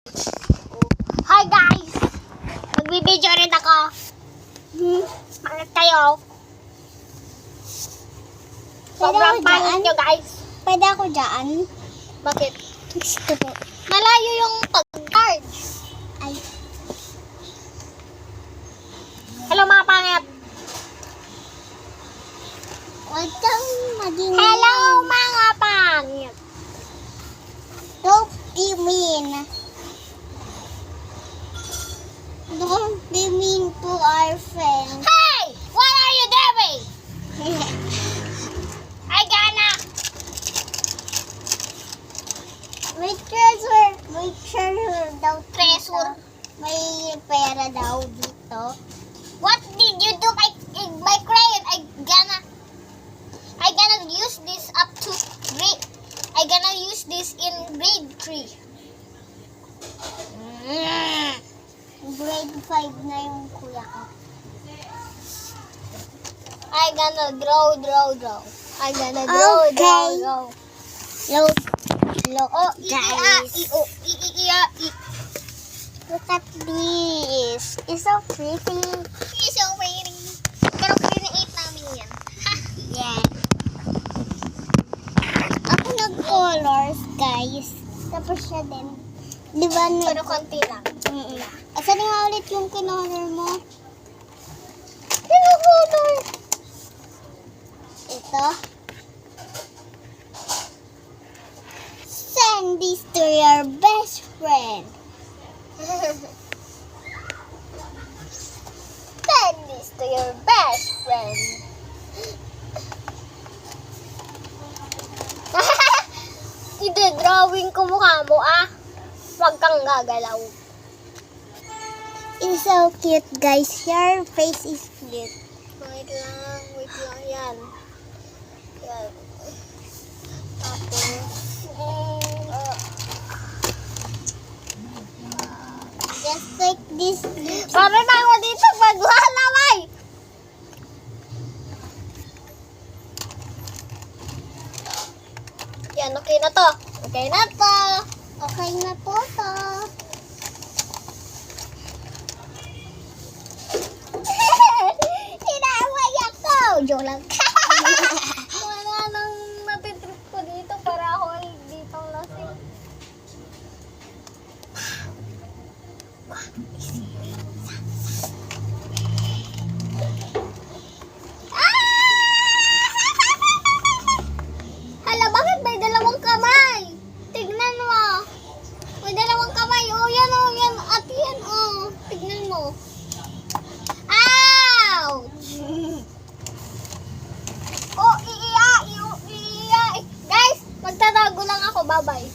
Hi guys! Magbibideo rin ako. Bakit kayo? Sobrang pangit nyo guys. Pwede ako dyan? Bakit? Gusto ko. Malayo yung pag-charge. Ay. Hello mga pangit. Huwag kang maging... Hello mga pangit. Don't be mean. Don't be mean to our friends. Hey! What are you doing? I gonna... May treasure. May treasure daw. Treasure? May pera daw dito. What did you do my crayon? I gonna use this up to grade. I gonna use this in grade 3. Grade 5 na yung kuya ko. I gonna draw. I gonna draw. Look, Oh, guys. i. Look at this. It's so pretty. It's so pretty. Pero create namin yan. Yeah. Ako nag-colors, guys. Tapos siya din. Di ba? Pero konti lang. Asan nga ulit yung kinolor mo? Color. Ito. Send this to your best friend. Send this to your best friend. Ide-drawing ko mukha mo Huwag kang gagalaw. It's so cute, guys. Your face is cute. Wait lang. Yan. Tapos, Just like this. pare na ako dito maglalaway. Yan, okay na to. Okay na po to. Inaway ako. Joke lang. Wala nang natitrip ko dito para ako ay dito lasing. Hala, bakit may dalawang kamay? Tignan mo. May dalawang kamay. Oh, yan. At yan, tignan mo. Ouch! Oh, iiya. Guys, magtatago lang ako. Bye-bye.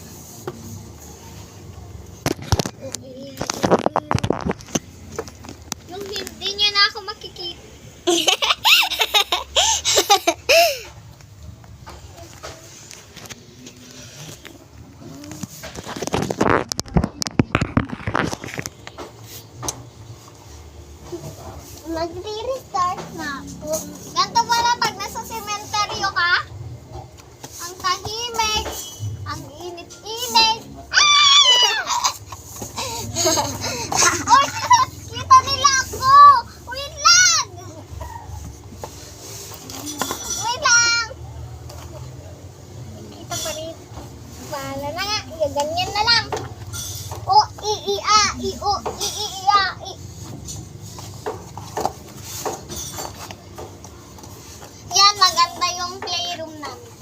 Yung hindi niya na ako makikita. Magre-restart na ako. Ganto pala pag nasa sementeryo ka. Ang tahimik. Ang init-init. Oy, kita nila ako. Wait lang. Kita pa rin. Bahala na nga. Ganyan na lang. O, i. Yan, maganda yung playroom namin.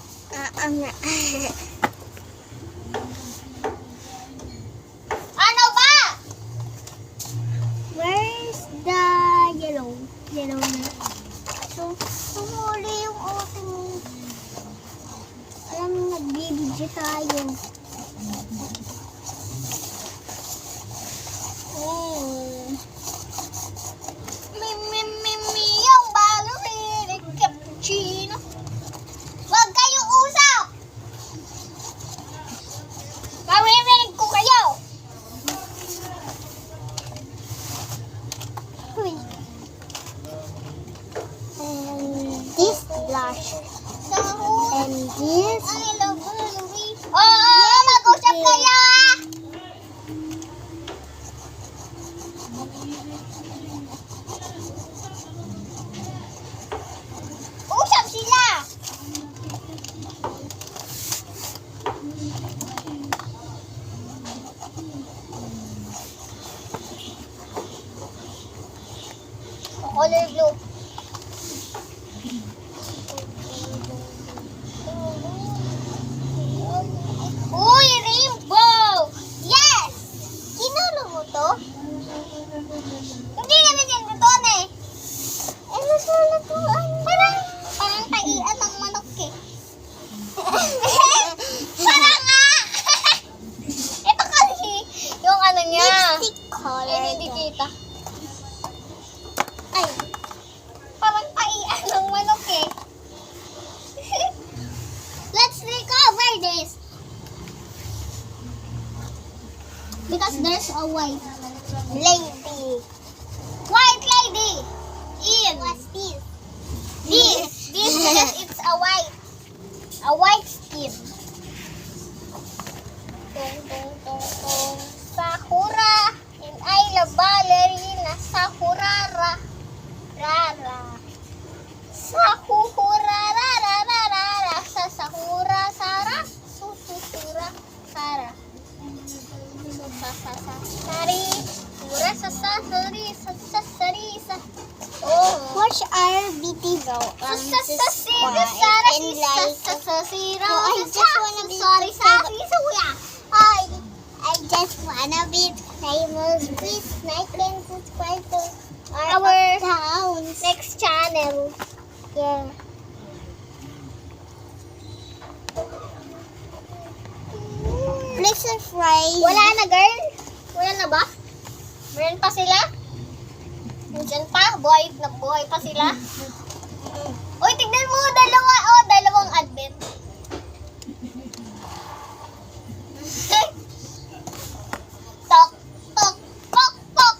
Ano ba? Where's the yellow? Yellow na. So, sumuli yung ating... Alam mo, nagbibidyo tayo. Color blue. Uy, rainbow! Yes! Kinulo mo to? Hindi naman yan buton eh. Eh, nasulat mo. Parang taian ng manok eh. Parang nga! Ito kasi, yung ano niya. Lipstick color. Hindi kita. Ay, parang taian ng manok eh. Let's recover this. Because there's a white lady. White lady. In. What's this? This because it's a white skin. Tung tung tung tung. Sakura and I love ballerina. Sakurara. Rara. Sakura rara rara rara. Sa Sakura Sara. Susura Sara. Sari. Sura sa sari sa sari sa. Oh. Watch our video on subscribe and like. I just wanna be I just wanna be famous. Please like and subscribe to our house. Next channel. Yeah. Please subscribe. Wala na, girl? Wala na ba? Meron pa sila? Nandiyan pa? Buhay pa sila? Uy, tignan mo, dalawang advent. Tok, tok, tok, tok.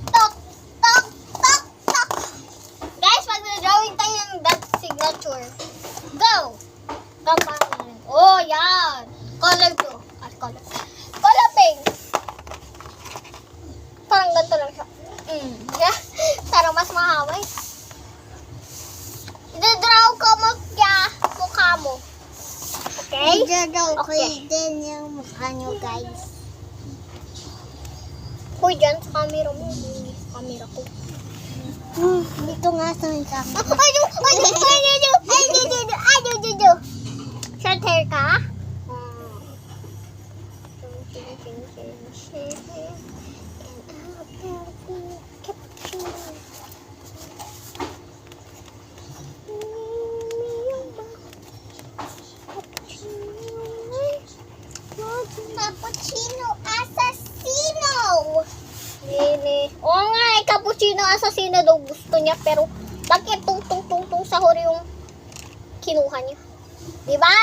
Tok, tok, tok, tok. Guys, mag-drawing tayo ng that signature. Go! Kampanan. Oh, yan. Color blue. Color pink. Parang ganito lang siya. Yeah. Parang mas mahaway. I-draw ko mukha mo. Okay? Okay, din yung mukha nyo, guys. Hoy, dyan sa camera mo. Hindi sa camera ko. Dito nga sa may camera. Short hair ka? Cappuccino assassino! Nini. Oo nga, cappuccino assassino daw gusto niya, pero bakit tung sa huri yung kinuha niya? Diba?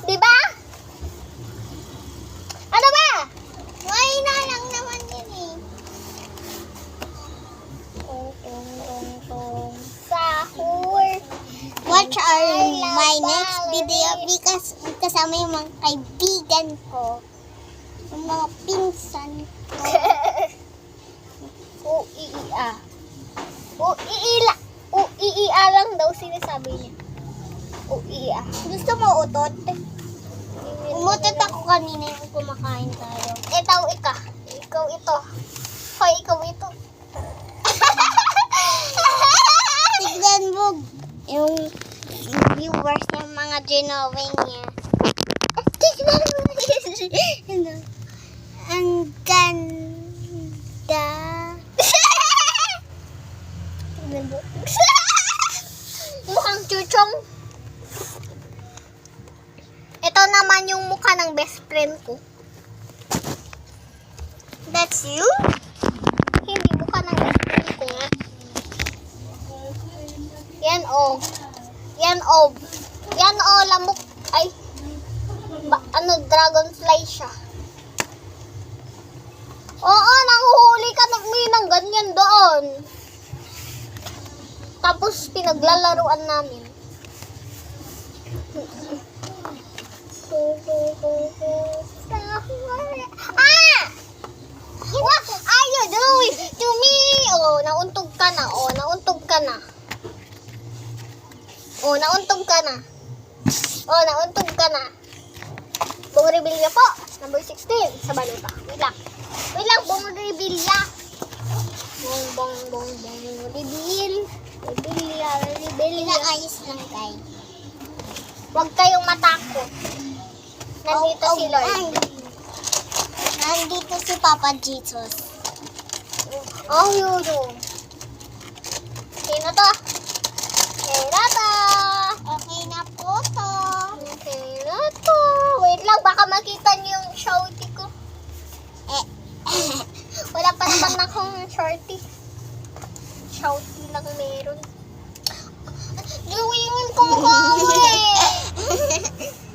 Diba? Ano ba? Why na lang naman yun eh. Tung sahur. Watch our love my next ballerina. video because kasama yung mga kaibigan ko. Yung mga pinsan ko. Uiia. Uiia lang daw sinasabi niya. Uiia. Gusto mo utot? Umutot ako kanina yung kumakain tayo. Ikaw ito. Hoy, ikaw ito. Tignan mo yung viewers ng mga ginawin niya. Tignan mo. Ang ganda. Tignan mo. Mukhang chuchong. Ito naman yung mukha ng best friend ko. That's you? Hindi mukha ng best friend ko nga. Yan o. Yan o, lamok. Ay. Dragonfly siya. Oo, nanguhuli ka ng ganyan doon. Tapos pinaglalaruan namin. Ah! What are you doing to me? Oh, nauntog ka na. Nauntog ka na. Bong Revilla po. Number 16 sa balota. Wait lang, bong Revilla. Bong. Inaayos lang guys. Huwag kayong matakot. Nandito si Lord. Ay. Nandito si Papa Jesus. Oh, yun. Sino to? Sino to? Okay na po to. Sino to? Wait lang, baka makita niyo yung shorty ko. Eh. Wala pa naman akong shorty. Shorty lang meron. Gawin ko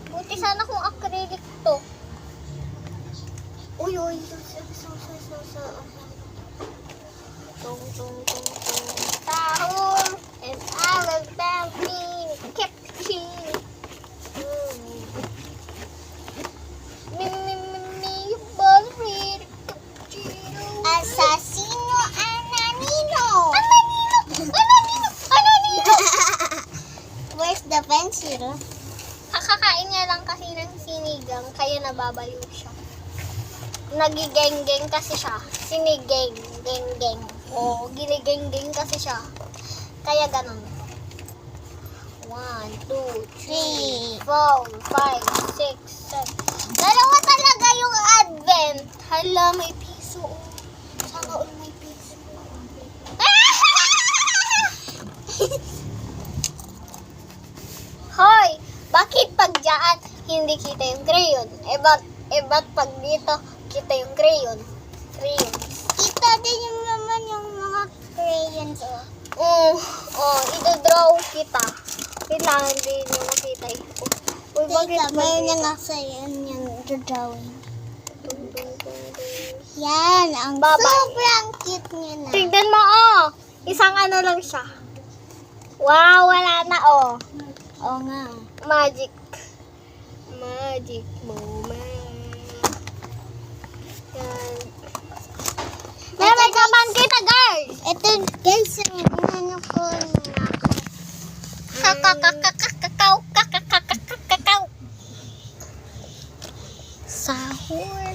Buti sana kung acrylic to. Uy. Tung. Tahol. And I love Bambini. Cappuccino. Me, Ballerina. Cappuccino. Assassino Ananino. Ananino. Where's the pencil? Kakakain niya lang kasi ng sinigang, kaya nababaliw siya. Nagigeng-geng kasi siya. Sinigeng, geng-geng. Oo, ginigeng-geng kasi siya. Kaya ganun. 1, 2, 3, 4, 5, 6, 7. Dalawa talaga yung advent. Hala, may piso. Sana all may piso. Hoy! Bakit pag dyan, hindi kita yung crayon? Ba't pag dito, kita yung crayon? Kita din yung naman yung mga crayons. Ito-draw kita. Wait lang, hindi nyo makita ito. Uy, bakit Teka, mayroon dito? yung asayan yung drawing. Yan, ang sobrang cute niya na. Tignan mo, Isang ano lang siya. Wow, wala na, Oo nga. Magic moment. Yan. Meron ka man kita, guys! Ito guys, ang ano ko na. Kakao. Sahur.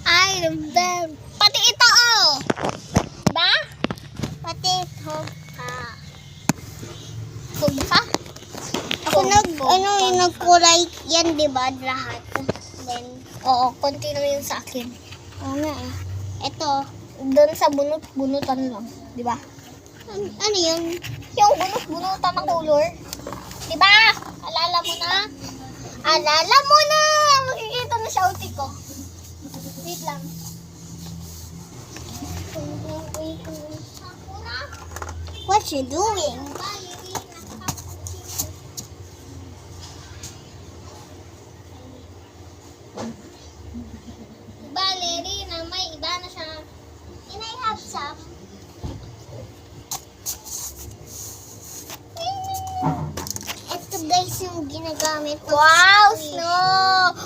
I love them. Pati ito, Ba? Pati ito. Kumpa? Ako yung nagkulay yan, di ba? Lahat. Then, Oo, konti lang yun sa akin. oo nga eh. Ito. Doon sa bunutan lang. Di ba? Ano yun? Yung bunutan ng color. Di ba? Alala mo na? Makikita na siya uti ko. Wait lang. What you doing? Ballerina, may iba na siya. Can I have some? Ito guys yung ginagamit ko. Wow, Snow!